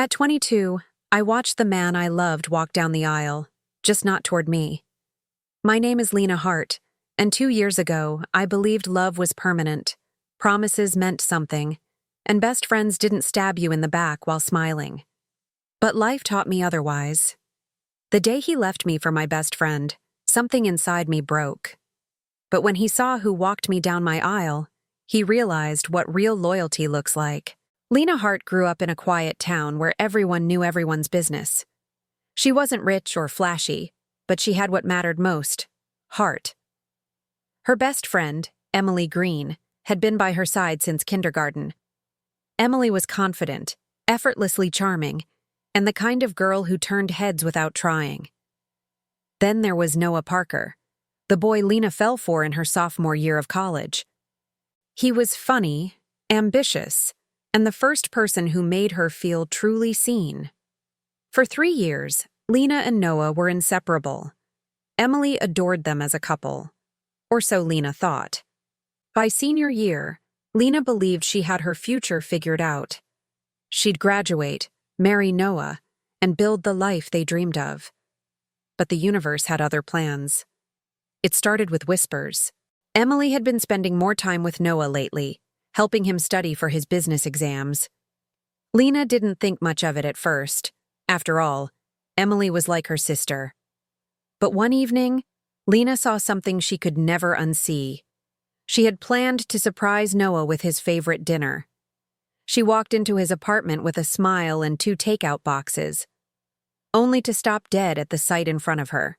At 22, I watched the man I loved walk down the aisle, just not toward me. My name is Lena Hart, and 2 years ago, I believed love was permanent, promises meant something, and best friends didn't stab you in the back while smiling. But life taught me otherwise. The day he left me for my best friend, something inside me broke. But when he saw who walked me down my aisle, he realized what real loyalty looks like. Lena Hart grew up in a quiet town where everyone knew everyone's business. She wasn't rich or flashy, but she had what mattered most: heart. Her best friend, Emily Green, had been by her side since kindergarten. Emily was confident, effortlessly charming, and the kind of girl who turned heads without trying. Then there was Noah Parker, the boy Lena fell for in her sophomore year of college. He was funny, ambitious, and the first person who made her feel truly seen. For 3 years, Lena and Noah were inseparable. Emily adored them as a couple, or so Lena thought. By senior year, Lena believed she had her future figured out. She'd graduate, marry Noah, and build the life they dreamed of. But the universe had other plans. It started with whispers. Emily had been spending more time with Noah lately, helping him study for his business exams. Lena didn't think much of it at first. After all, Emily was like her sister. But one evening, Lena saw something she could never unsee. She had planned to surprise Noah with his favorite dinner. She walked into his apartment with a smile and 2 takeout boxes, only to stop dead at the sight in front of her.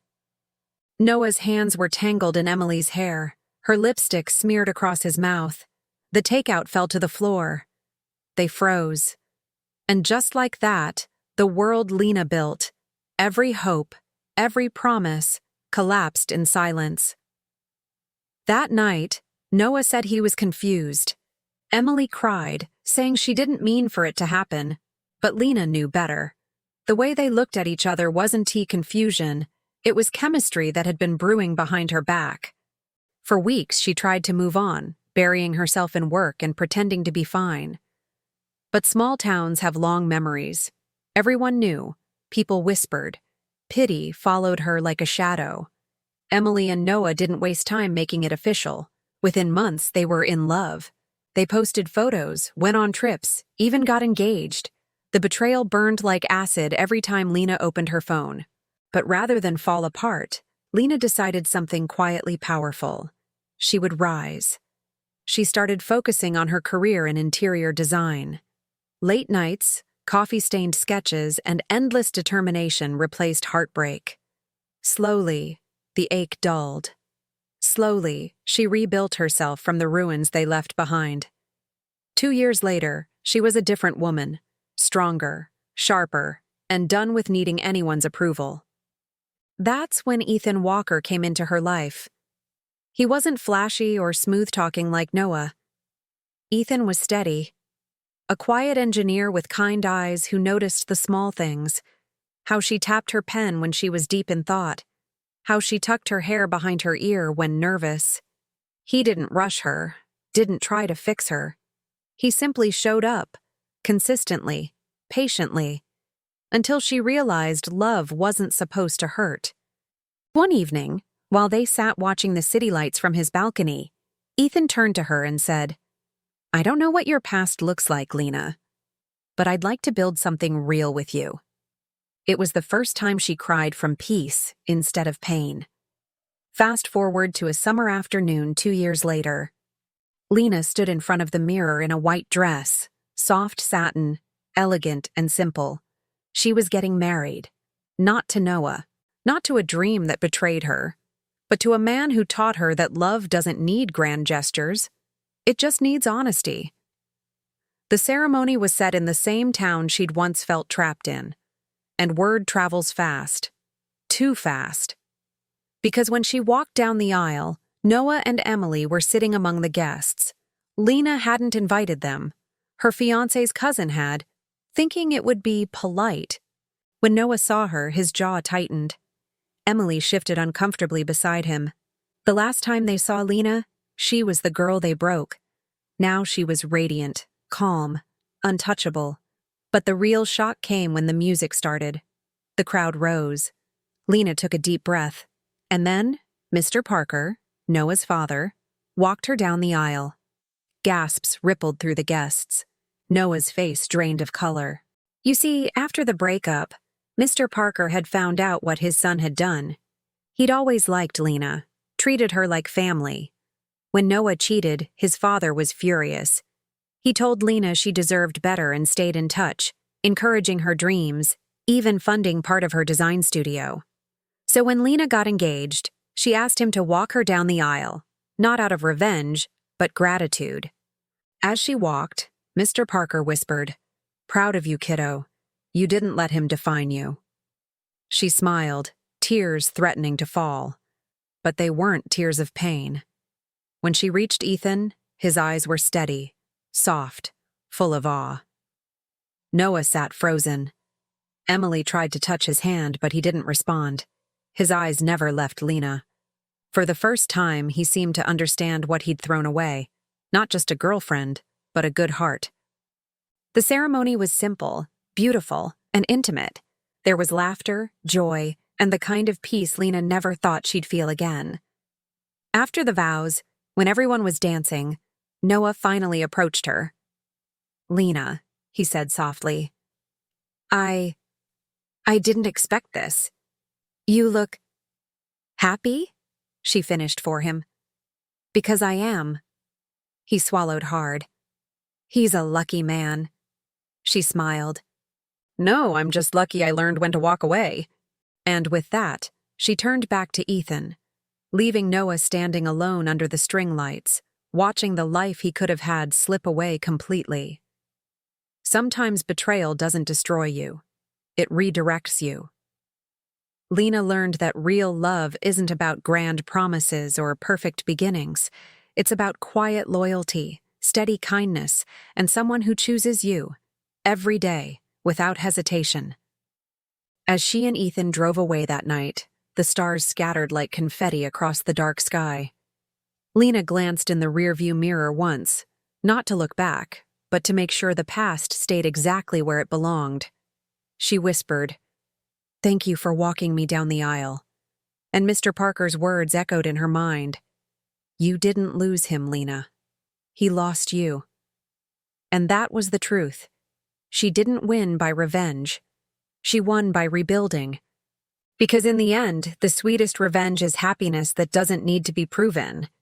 Noah's hands were tangled in Emily's hair, her lipstick smeared across his mouth. The takeout fell to the floor. They froze. And just like that, the world Lena built, every hope, every promise, collapsed in silence. That night, Noah said he was confused. Emily cried, saying she didn't mean for it to happen, but Lena knew better. The way they looked at each other wasn't confusion, it was chemistry that had been brewing behind her back. For weeks she tried to move on, burying herself in work and pretending to be fine. But small towns have long memories. Everyone knew, people whispered. Pity followed her like a shadow. Emily and Noah didn't waste time making it official. Within months, they were in love. They posted photos, went on trips, even got engaged. The betrayal burned like acid every time Lena opened her phone. But rather than fall apart, Lena decided something quietly powerful. She would rise. She started focusing on her career in interior design. Late nights, coffee-stained sketches, and endless determination replaced heartbreak. Slowly, the ache dulled. Slowly, she rebuilt herself from the ruins they left behind. 2 years later, she was a different woman, stronger, sharper, and done with needing anyone's approval. That's when Ethan Walker came into her life. He wasn't flashy or smooth-talking like Noah. Ethan was steady. A quiet engineer with kind eyes who noticed the small things. How she tapped her pen when she was deep in thought. How she tucked her hair behind her ear when nervous. He didn't rush her, didn't try to fix her. He simply showed up, consistently, patiently, until she realized love wasn't supposed to hurt. One evening, while they sat watching the city lights from his balcony, Ethan turned to her and said, "I don't know what your past looks like, Lena, but I'd like to build something real with you." It was the first time she cried from peace instead of pain. Fast forward to a summer afternoon 2 years later. Lena stood in front of the mirror in a white dress, soft satin, elegant and simple. She was getting married. Not to Noah, not to a dream that betrayed her, but to a man who taught her that love doesn't need grand gestures. It just needs honesty. The ceremony was set in the same town she'd once felt trapped in. And word travels fast. Too fast. Because when she walked down the aisle, Noah and Emily were sitting among the guests. Lena hadn't invited them. Her fiancé's cousin had, thinking it would be polite. When Noah saw her, his jaw tightened. Emily shifted uncomfortably beside him. The last time they saw Lena, she was the girl they broke. Now she was radiant, calm, untouchable. But the real shock came when the music started. The crowd rose. Lena took a deep breath. And then, Mr. Parker, Noah's father, walked her down the aisle. Gasps rippled through the guests. Noah's face drained of color. You see, after the breakup, Mr. Parker had found out what his son had done. He'd always liked Lena, treated her like family. When Noah cheated, his father was furious. He told Lena she deserved better and stayed in touch, encouraging her dreams, even funding part of her design studio. So when Lena got engaged, she asked him to walk her down the aisle, not out of revenge, but gratitude. As she walked, Mr. Parker whispered, "Proud of you, kiddo. You didn't let him define you." She smiled, tears threatening to fall. But they weren't tears of pain. When she reached Ethan, his eyes were steady, soft, full of awe. Noah sat frozen. Emily tried to touch his hand, but he didn't respond. His eyes never left Lena. For the first time, he seemed to understand what he'd thrown away. Not just a girlfriend, but a good heart. The ceremony was simple, beautiful, and intimate. There was laughter, joy, and the kind of peace Lena never thought she'd feel again. After the vows, when everyone was dancing, Noah finally approached her. "Lena," he said softly, I didn't expect this. You look happy?" she finished for him. "Because I am." He swallowed hard. "He's a lucky man." She smiled. "No, I'm just lucky I learned when to walk away." And with that, she turned back to Ethan, leaving Noah standing alone under the string lights, watching the life he could have had slip away completely. Sometimes betrayal doesn't destroy you. It redirects you. Lena learned that real love isn't about grand promises or perfect beginnings. It's about quiet loyalty, steady kindness, and someone who chooses you, every day, without hesitation. As she and Ethan drove away that night, the stars scattered like confetti across the dark sky. Lena glanced in the rearview mirror once, not to look back, but to make sure the past stayed exactly where it belonged. She whispered, "Thank you for walking me down the aisle." And Mr. Parker's words echoed in her mind. "You didn't lose him, Lena. He lost you." And that was the truth. She didn't win by revenge. She won by rebuilding. Because in the end, the sweetest revenge is happiness that doesn't need to be proven.